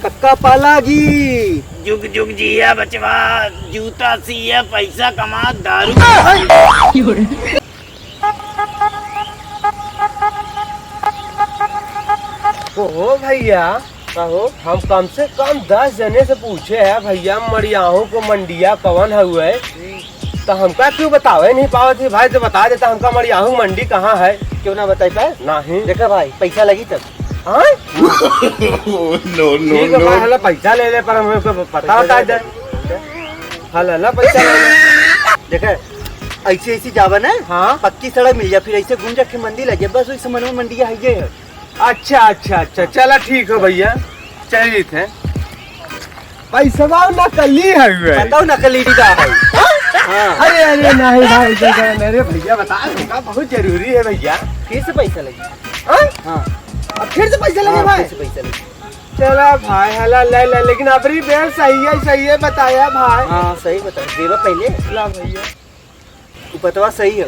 कक्का पाला जी। जुग जुग जिया बचवा, जूता सिया, पैसा कमा, दारू। ओ भैया कहो, हम कम से कम 10 जने से पूछे है भैया मरियाहू को मंडिया कवन हुए, तो हमका क्यों बतावे नहीं पावत है भाई? तो बता देता हमका मरियाहू मंडी कहाँ है। क्यों ना बताई पाए? नहीं देखा भाई, पैसा लगी तब। हाँ? ठीक है भाई, हला पैसा ले ले पर हमको पता बता दे। हला पैसा ले ले। देखा ऐसे ऐसी जावन है। हाँ पक्की सड़क मिल जाए, फिर ऐसे घूम जा के मंदिर लगे, बस उस समझ में मंडी है। अच्छा अच्छा अच्छा, चला ठीक है भैया, चलिए थे। पैसा नकली है बताओ नकली का है। हाँ। अरे अरे नहीं भाई, देखा मेरे भैया बता देगा, बहुत जरूरी है भैया। फिर से पैसा लगी। हाँ अब फिर से पैसा लगे हाँ, भाई? फिर से पैसा लगी। चला भाई हला ले ले, लेकिन अपनी बेर सही है बताया भाई। हाँ सही बता, देवा पहले ला भैया, उपतवा सही है।